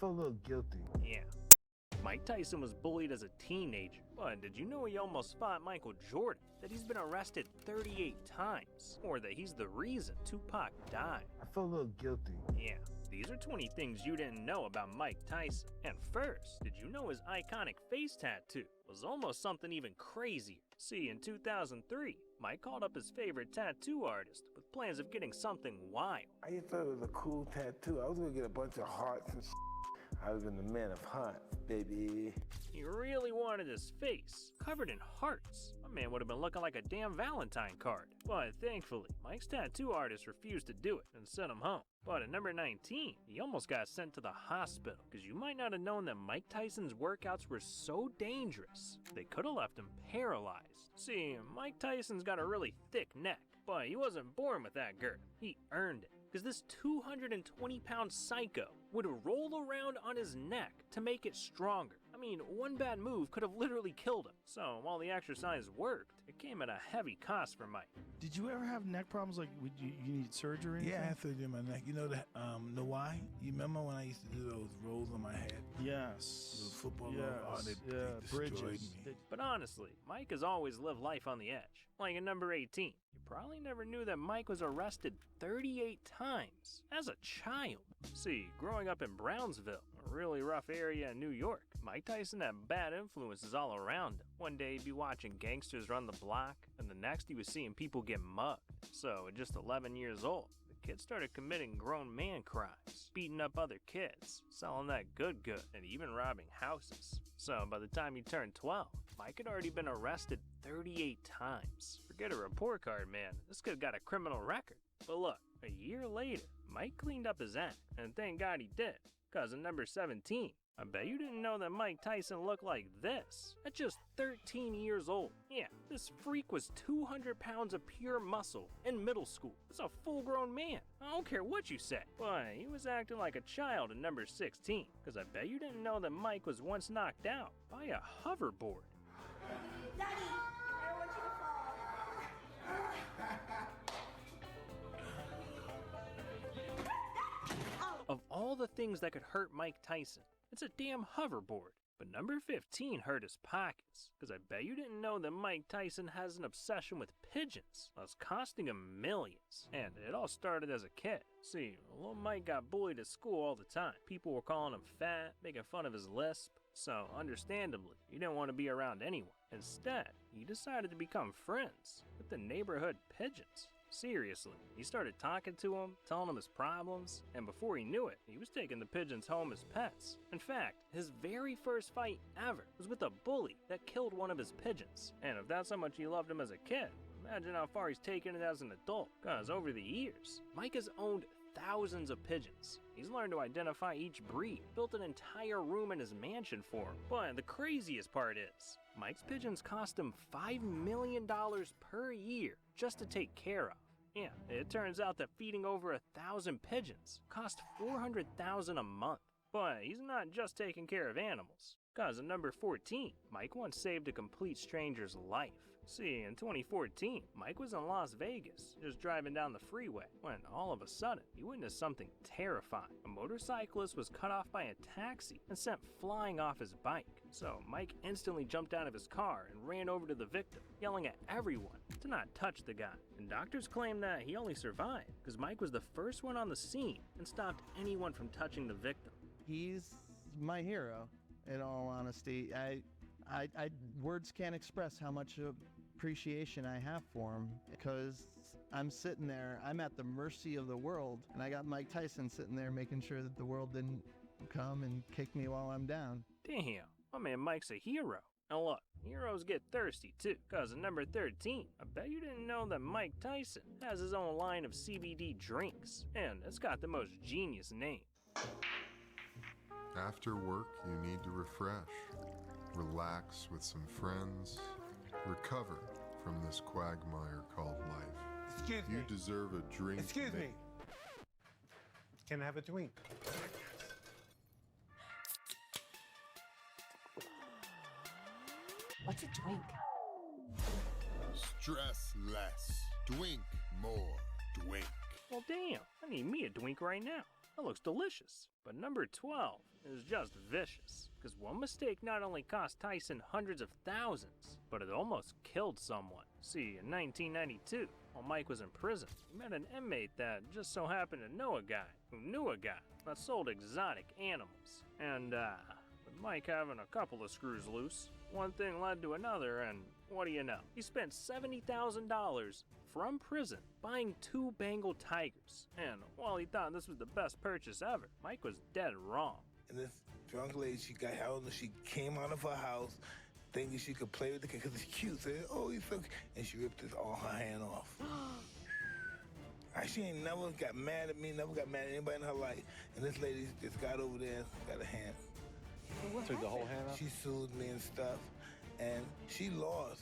feel a little guilty. Yeah. Mike Tyson was bullied as a teenager, but did you know he almost fought Michael Jordan? That he's been arrested 38 times? Or that he's the reason Tupac died? I feel a little guilty. Yeah, these are 20 things you didn't know about Mike Tyson. And first, did you know his iconic face tattoo was almost something even crazier? See, in 2003, Mike called up his favorite tattoo artist with plans of getting something wild. I just thought it was a cool tattoo. I was gonna get a bunch of hearts and I was been the man of hearts, baby. He really wanted his face covered in hearts. My man would have been looking like a damn Valentine card. But thankfully, Mike's tattoo artist refused to do it and sent him home. But at number 19, he almost got sent to the hospital because you might not have known that Mike Tyson's workouts were so dangerous, they could have left him paralyzed. See, Mike Tyson's got a really thick neck, but he wasn't born with that girth. He earned it. Because this 220-pound psycho would roll around on his neck to make it stronger. I mean, one bad move could have literally killed him. So while the exercise worked, it came at a heavy cost for Mike. Did you ever have neck problems? Like, would you need surgery? Yeah, I had surgery in my neck. You know that, know why? You remember when I used to do those rolls on my head? Yes. Those football yes. rolls? Oh, they destroyed bridges. me. But honestly, Mike has always lived life on the edge. Like at number 18, you probably never knew that Mike was arrested 38 times as a child. See, growing up in Brownsville, a really rough area in New York, Mike Tyson had bad influences all around him. One day he'd be watching gangsters run the block, and the next he was seeing people get mugged. So at just 11 years old, the kid started committing grown man crimes, beating up other kids, selling that good, and even robbing houses. So by the time he turned 12, Mike had already been arrested 38 times. Forget a report card, man. This kid got a criminal record. But look, a year later, Mike cleaned up his act, and thank God he did. Cause at number 17, I bet you didn't know that Mike Tyson looked like this at just 13 years old. Yeah, this freak was 200 pounds of pure muscle in middle school. It's a full-grown man. I don't care what you say. But he was acting like a child at number 16. Cause I bet you didn't know that Mike was once knocked out by a hoverboard. Daddy, I don't want you to fall. Of all the things that could hurt Mike Tyson, it's a damn hoverboard. But number 15 hurt his pockets, because I bet you didn't know that Mike Tyson has an obsession with pigeons. That's costing him millions. And it all started as a kid. See, little Mike got bullied at school all the time. People were calling him fat, making fun of his lisp. So, understandably, he didn't want to be around anyone. Instead, he decided to become friends with the neighborhood pigeons. Seriously, he started talking to them, telling them his problems, and before he knew it, he was taking the pigeons home as pets. In fact, his very first fight ever was with a bully that killed one of his pigeons. And if that's how much he loved him as a kid, imagine how far he's taken it as an adult. Cause over the years, Mike has owned thousands of pigeons. He's learned to identify each breed, built an entire room in his mansion for them. But the craziest part is, Mike's pigeons cost him $5 million per year just to take care of. Yeah, it turns out that feeding over 1,000 pigeons cost $400,000 a month. But he's not just taking care of animals. Cause at number 14, Mike once saved a complete stranger's life. See, in 2014, Mike was in Las Vegas, just driving down the freeway, when all of a sudden, he witnessed something terrifying. A motorcyclist was cut off by a taxi and sent flying off his bike. So Mike instantly jumped out of his car and ran over to the victim, yelling at everyone to not touch the guy. And doctors claim that he only survived because Mike was the first one on the scene and stopped anyone from touching the victim. He's my hero, in all honesty. Words can't express how much appreciation I have for him, because I'm sitting there, I'm at the mercy of the world, and I got Mike Tyson sitting there making sure that the world didn't come and kick me while I'm down. Damn, my man Mike's a hero. Now look, heroes get thirsty too, cause at number 13, I bet you didn't know that Mike Tyson has his own line of CBD drinks, and it's got the most genius name. After work, you need to refresh, relax with some friends, recover from this quagmire called life. Excuse me. You deserve a drink. Excuse me. Can I have a drink? What's a drink? Stress less. Drink more. Drink. Well damn, I need me a drink right now. that looks delicious. But number 12 is just vicious, because one mistake not only cost Tyson hundreds of thousands, but it almost killed someone. See, in 1992, while Mike was in prison, he met an inmate that just so happened to know a guy who knew a guy that sold exotic animals. And, with Mike having a couple of screws loose, one thing led to another, and what do you know? He spent $70,000 from prison buying 2 Bengal tigers. And while he thought this was the best purchase ever, Mike was dead wrong. And this drunk lady, she got held and she came out of her house thinking she could play with the kid because he's cute. Said, oh, he's so cute. And she ripped all her hand off. She ain't never got mad at me, never got mad at anybody in her life. And this lady just got over there, got a hand. Took the whole hand off? She sued me and stuff, and she lost.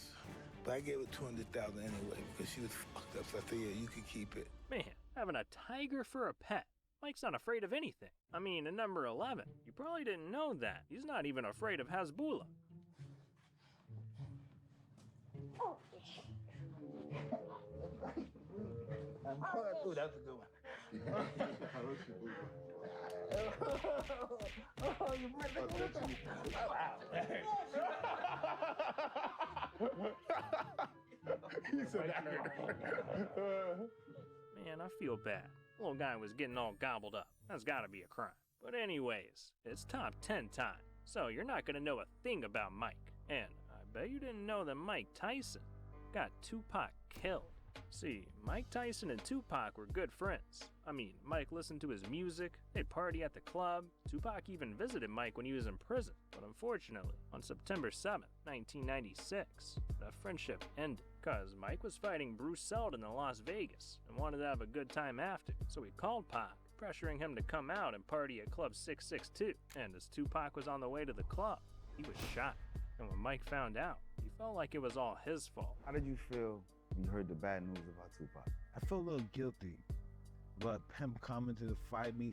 But I gave her $200,000 anyway because she was fucked up. So I said, yeah, you can keep it. Man, having a tiger for a pet. Mike's not afraid of anything. I mean, in number 11, you probably didn't know that. He's not even afraid of Hezbollah. Oh, that's a good one. Oh, you bring Man, I feel bad. Little guy was getting all gobbled up. That's gotta be a crime. But anyways, it's top 10 time. So you're not gonna know a thing about Mike. And I bet you didn't know that Mike Tyson got Tupac killed. See, Mike Tyson and Tupac were good friends. I mean, Mike listened to his music, they'd party at the club. Tupac even visited Mike when he was in prison. But unfortunately, on September 7th, 1996, that friendship ended. Cause Mike was fighting Bruce Seldon in Las Vegas and wanted to have a good time after. So he called Pac, pressuring him to come out and party at Club 662. And as Tupac was on the way to the club, he was shot. And when Mike found out, he felt like it was all his fault. How did you feel when you heard the bad news about Tupac? I felt a little guilty about him coming to the fight, me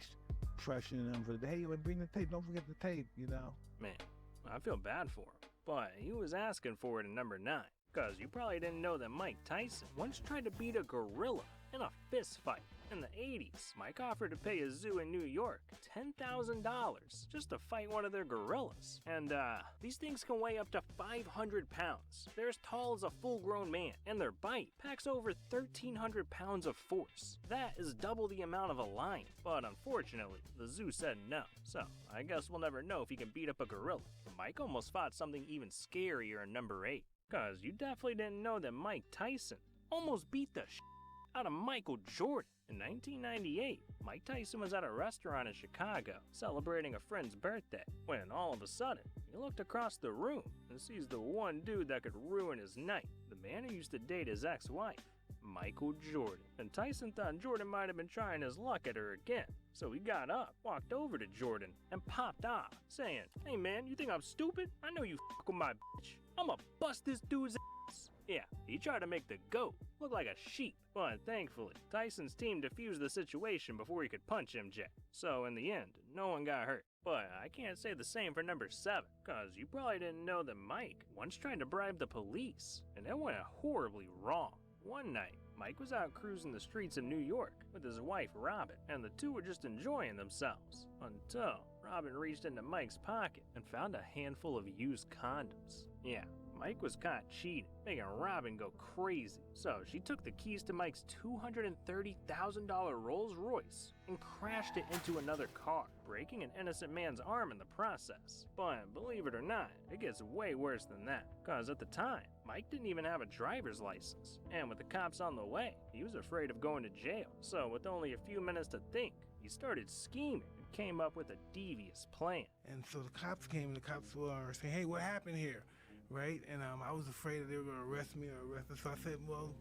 pressuring him for, hey, bring the tape, don't forget the tape, you know? Man, I feel bad for him. But he was asking for it in number 9. Cause you probably didn't know that Mike Tyson once tried to beat a gorilla in a fist fight. In the 80s, Mike offered to pay a zoo in New York $10,000 just to fight one of their gorillas. And these things can weigh up to 500 pounds. They're as tall as a full-grown man, and their bite packs over 1,300 pounds of force. That is double the amount of a lion. But unfortunately, the zoo said no. So I guess we'll never know if he can beat up a gorilla. But Mike almost fought something even scarier in number 8. Cause you definitely didn't know that Mike Tyson almost beat the out of Michael Jordan. In 1998, Mike Tyson was at a restaurant in Chicago celebrating a friend's birthday when all of a sudden he looked across the room and sees the one dude that could ruin his night, the man who used to date his ex-wife, Michael Jordan. And Tyson thought Jordan might have been trying his luck at her again. So he got up, walked over to Jordan, and popped off, saying, "Hey man, you think I'm stupid? I know you fuck with my bitch. I'ma bust this dude's ass." Yeah, he tried to make the GOAT look like a sheep, but thankfully, Tyson's team defused the situation before he could punch MJ. So in the end, no one got hurt. But I can't say the same for number 7, cause you probably didn't know that Mike once tried to bribe the police, and it went horribly wrong. One night, Mike was out cruising the streets of New York with his wife Robin, and the two were just enjoying themselves, until Robin reached into Mike's pocket and found a handful of used condoms. Yeah, Mike was caught cheating, making Robin go crazy. So she took the keys to Mike's $230,000 Rolls Royce and crashed it into another car, breaking an innocent man's arm in the process. But believe it or not, it gets way worse than that. Cause at the time, Mike didn't even have a driver's license. And with the cops on the way, he was afraid of going to jail. So with only a few minutes to think, he started scheming and came up with a devious plan. And so the cops came and the cops were saying, hey, what happened here? Right? And I was afraid that they were going to arrest me or arrest us. So I said, well,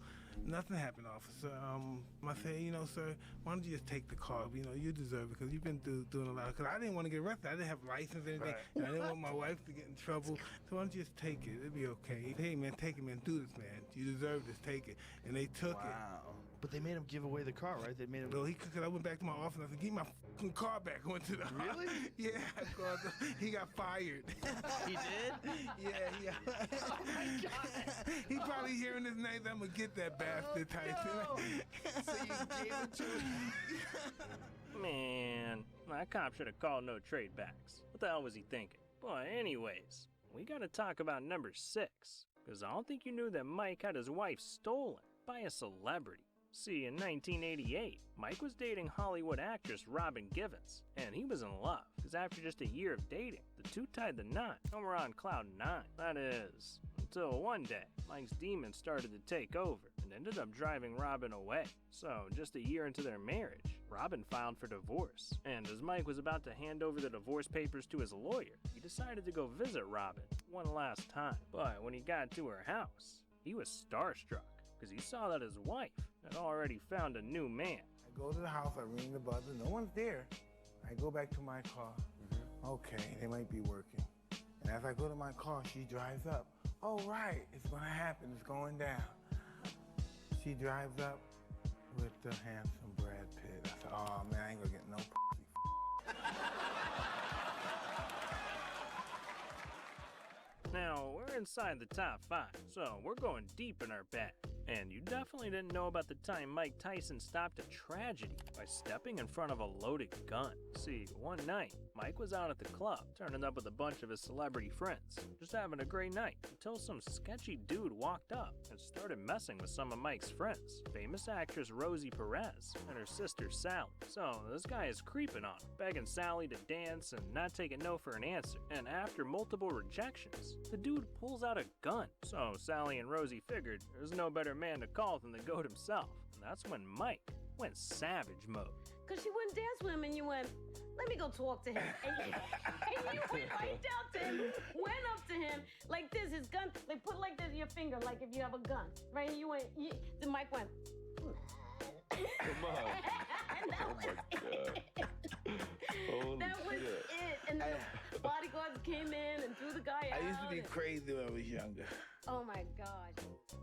nothing happened, officer. I said, you know, sir, why don't you just take the car? You know, you deserve it because you've been doing a lot. Because I didn't want to get arrested. I didn't have license or anything. Right. And I didn't want my wife to get in trouble. So why don't you just take it? It'll be okay. Hey, man, take it, man. Do this, man. You deserve this. Take it. And they took it. But they made him give away the car, right? They made him. No, I went back to my office and I said, give me my fucking car back. I went to the Really? Yeah, he got fired. He did? Yeah. Oh my God. He probably hearing this night. I'm gonna get that bastard, Tyson. No. So you gave it to him. Man, that cop should have called no trade backs. What the hell was he thinking? But anyways, we gotta talk about number 6, because I don't think you knew that Mike had his wife stolen by a celebrity. See, in 1988, Mike was dating Hollywood actress Robin Givens, and he was in love, because after just a year of dating, the two tied the knot and were on cloud 9. That is, until one day, Mike's demons started to take over and ended up driving Robin away. So, just a year into their marriage, Robin filed for divorce, and as Mike was about to hand over the divorce papers to his lawyer, he decided to go visit Robin one last time. But when he got to her house, he was starstruck, because he saw that his wife had already found a new man. I go to the house, I ring the buzzer, no one's there. I go back to my car. Okay, they might be working. And as I go to my car, she drives up. Oh, right, it's gonna happen, it's going down. She drives up with the handsome Brad Pitt. I said, oh man, I ain't gonna get no Now, we're inside the top 5, so we're going deep in our bag. And you definitely didn't know about the time Mike Tyson stopped a tragedy by stepping in front of a loaded gun. See, one night, Mike was out at the club, turning up with a bunch of his celebrity friends, just having a great night, until some sketchy dude walked up and started messing with some of Mike's friends, famous actress Rosie Perez and her sister Sally. So this guy is creeping on her, begging Sally to dance and not taking no for an answer. And after multiple rejections, the dude pulls out a gun. So Sally and Rosie figured there's no better man to call than the goat himself. And that's when Mike went savage mode. Because she wouldn't dance with him, and you went, let me go talk to him. And you went right down to him, went up to him, like this, his gun, they put like this in your finger, like if you have a gun, right? And you went, the Mike went, Come on. and that Oh was my God. it. Holy That was shit. it. And then the bodyguards came in and threw the guy out. I used to be and- crazy when I was younger. Oh my God.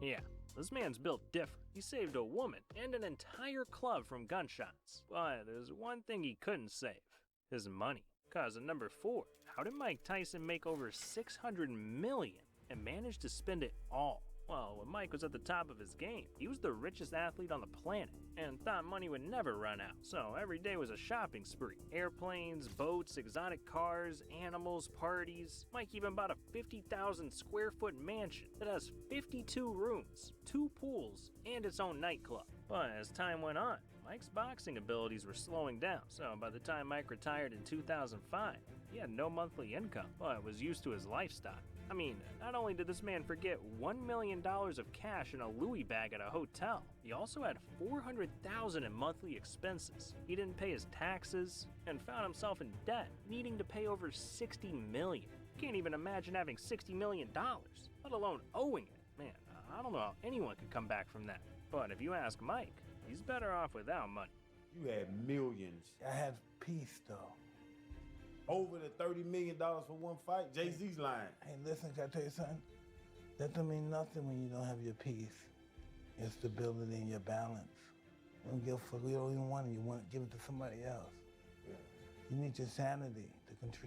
Yeah, this man's built different. He saved a woman and an entire club from gunshots. But there's one thing he couldn't save: his money. Cause at number 4, how did Mike Tyson make over $600 million and manage to spend it all? Well, when Mike was at the top of his game, he was the richest athlete on the planet and thought money would never run out. So every day was a shopping spree. Airplanes, boats, exotic cars, animals, parties. Mike even bought a 50,000 square foot mansion that has 52 rooms, 2 pools, and its own nightclub. But as time went on, Mike's boxing abilities were slowing down. So by the time Mike retired in 2005, he had no monthly income, but was used to his lifestyle. I mean, not only did this man forget $1 million of cash in a Louis bag at a hotel, he also had $400,000 in monthly expenses. He didn't pay his taxes and found himself in debt, needing to pay over $60 million. Can't even imagine having $60 million, let alone owing it. Man, I don't know how anyone could come back from that. But if you ask Mike, he's better off without money. You had millions. I had peace though. Over the $30 million for one fight. Jay-Z's lying. Hey, listen, can I tell you something? That don't mean nothing when you don't have your peace, your stability, and your balance. You don't give a fuck. You don't even want it. You want to give it to somebody else. Yeah. You need your sanity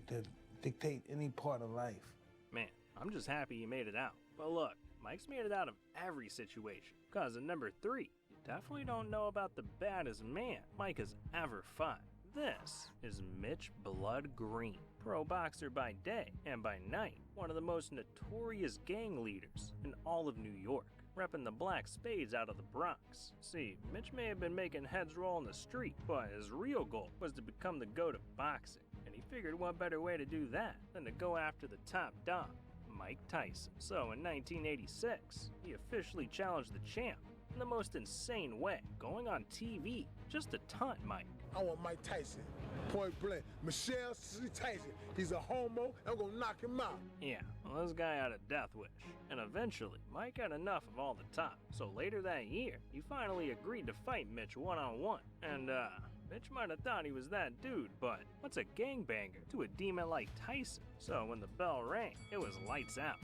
to dictate any part of life. Man, I'm just happy he made it out. But look, Mike's made it out of every situation. Cause at number 3, you definitely don't know about the baddest man Mike has ever fought. This is Mitch Blood Green, pro boxer by day and by night, one of the most notorious gang leaders in all of New York, repping the black spades out of the Bronx. See, Mitch may have been making heads roll in the street, but his real goal was to become the GOAT of boxing, and he figured what better way to do that than to go after the top dog, Mike Tyson. So in 1986, he officially challenged the champ in the most insane way, going on TV just to taunt Mike. I want Mike Tyson, point blank. Michelle Tyson, he's a homo, I'm gonna knock him out. Yeah, well, this guy had a death wish. And eventually, Mike had enough of all the talk. So later that year, he finally agreed to fight Mitch one-on-one. And, Mitch might have thought he was that dude, but what's a gangbanger to a demon like Tyson? So when the bell rang, it was lights out.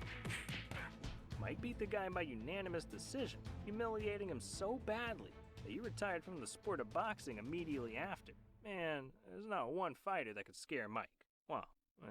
Mike beat the guy by unanimous decision, humiliating him so badly that he retired from the sport of boxing immediately after. Man, there's not one fighter that could scare Mike. Well,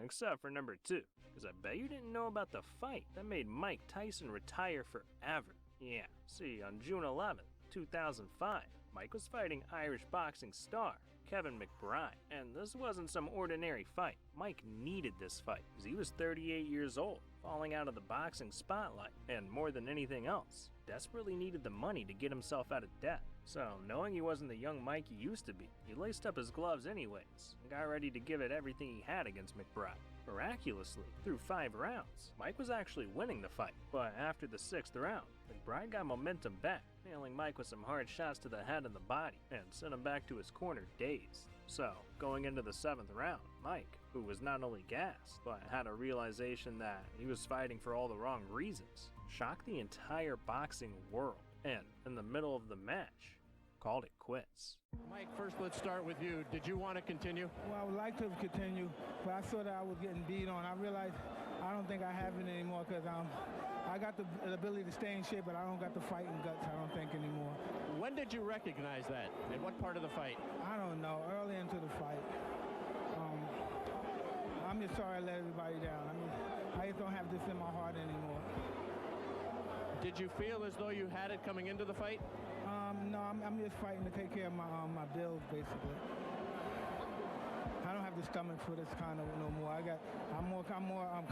except for number 2, because I bet you didn't know about the fight that made Mike Tyson retire forever. Yeah, see, on June 11th, 2005, Mike was fighting Irish boxing star Kevin McBride. And this wasn't some ordinary fight. Mike needed this fight because he was 38 years old, falling out of the boxing spotlight, and more than anything else, desperately needed the money to get himself out of debt. So, knowing he wasn't the young Mike he used to be, he laced up his gloves anyways and got ready to give it everything he had against McBride. Miraculously, through 5 rounds, Mike was actually winning the fight, but after the 6th round, McBride got momentum back, nailing Mike with some hard shots to the head and the body, and sent him back to his corner dazed. So, going into the 7th round, Mike, who was not only gassed, but had a realization that he was fighting for all the wrong reasons, shocked the entire boxing world, and in the middle of the match, called it quits. Mike, first let's start with you. Did you want to continue? Well, I would like to continue, but I saw that I was getting beat on. I realized I don't think I have it anymore because I got the ability to stay in shape, but I don't got the fighting guts, I don't think, anymore. When did you recognize that? In what part of the fight? I don't know. Early into the fight. I'm just sorry I let everybody down. I just don't have this in my heart anymore. Did you feel as though you had it coming into the fight? No, I'm just fighting to take care of my bills, basically. I don't have the stomach for this kind of no more. I'm more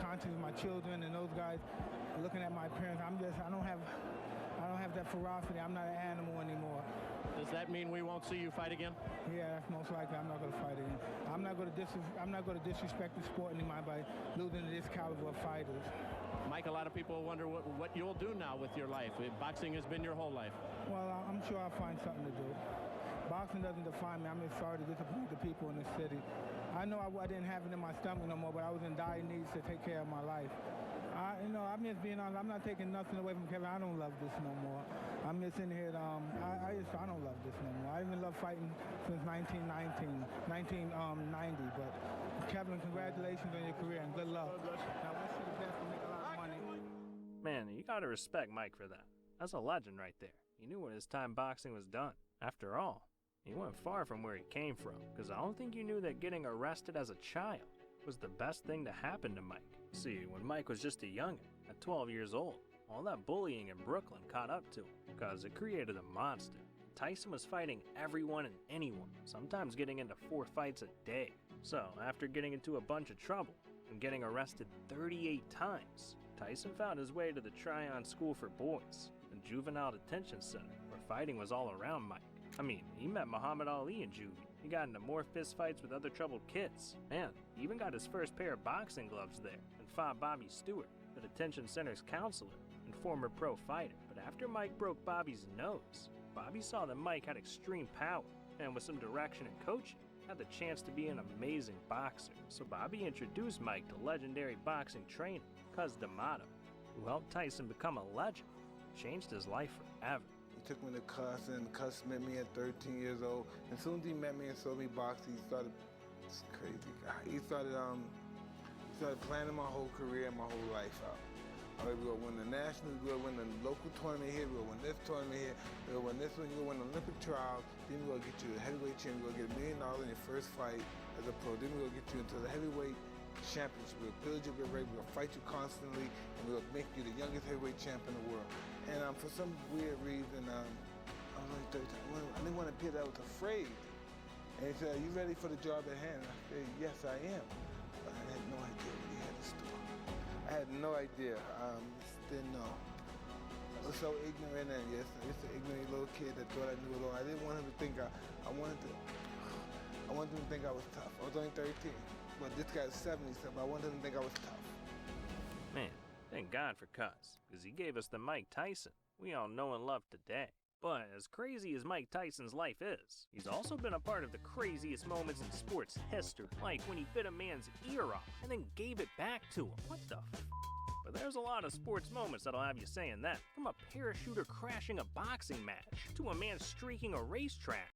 conscious of my children and those guys looking at my parents. I don't have that ferocity. I'm not an animal anymore. Does that mean we won't see you fight again? Yeah, that's most likely. I'm not going to fight again. I'm not going to disrespect the sport anymore by losing to this caliber of fighters. Mike, a lot of people wonder what you'll do now with your life. Boxing has been your whole life. Well, I'm sure I'll find something to do. Boxing doesn't define me. I'm just sorry to disappoint the people in the city. I know I didn't have it in my stomach no more, but I was in dire needs to take care of my life. I'm just being honest. I'm not taking nothing away from Kevin. I don't love this no more. I'm just in here. I don't love this no more. I even love fighting since 1990. But Kevin, congratulations on your career and good luck. I wish you the best and make a lot of money. Man, you gotta respect Mike for that. That's a legend right there. He knew when his time boxing was done. After all, he went far from where he came from, because I don't think you knew that getting arrested as a child was the best thing to happen to Mike. See, when Mike was just a youngin', at 12 years old, all that bullying in Brooklyn caught up to him, because it created a monster. Tyson was fighting everyone and anyone, sometimes getting into 4 fights a day. So, after getting into a bunch of trouble and getting arrested 38 times, Tyson found his way to the Tryon School for Boys, a juvenile detention center where fighting was all around Mike. I mean, he met Muhammad Ali in juvie. He got into more fistfights with other troubled kids. And he even got his first pair of boxing gloves there and fought Bobby Stewart, the detention center's counselor and former pro fighter. But after Mike broke Bobby's nose, Bobby saw that Mike had extreme power and with some direction and coaching, had the chance to be an amazing boxer. So Bobby introduced Mike to legendary boxing trainer Cus D'Amato, who helped Tyson become a legend, changed his life forever. He took me to Cus, and Cus met me at 13 years old. And as soon as he met me and saw me box, he started, this crazy guy. He started planning my whole career and my whole life out. All right, we're gonna win the nationals, we're gonna win the local tournament here, we're gonna win this tournament here, we're gonna win this one, you're gonna win the Olympic trials, then we're gonna get you the heavyweight champion, we're gonna get $1 million in your first fight as a pro, then we're gonna get you into the heavyweight championship, we'll build you up, we're gonna fight you constantly, and we'll make you the youngest heavyweight champion in the world. And for some weird reason, I was like 13, I didn't want to appear that I was afraid. And he said, are you ready for the job at hand? And I said, yes, I am. But I had no idea what he had in store. I had no idea. Didn't know. I was so ignorant, and yes, just an ignorant little kid that thought I knew it all. I didn't want him to think I wanted him to think I was tough. I was only 13, but this guy's 70, so I wanted him to think I was tough. Man, thank God for Cus, because he gave us the Mike Tyson we all know and love today. But as crazy as Mike Tyson's life is, he's also been a part of the craziest moments in sports history, like when he bit a man's ear off and then gave it back to him. What the f***? But there's a lot of sports moments that'll have you saying that. From a parachuter crashing a boxing match, to a man streaking a racetrack,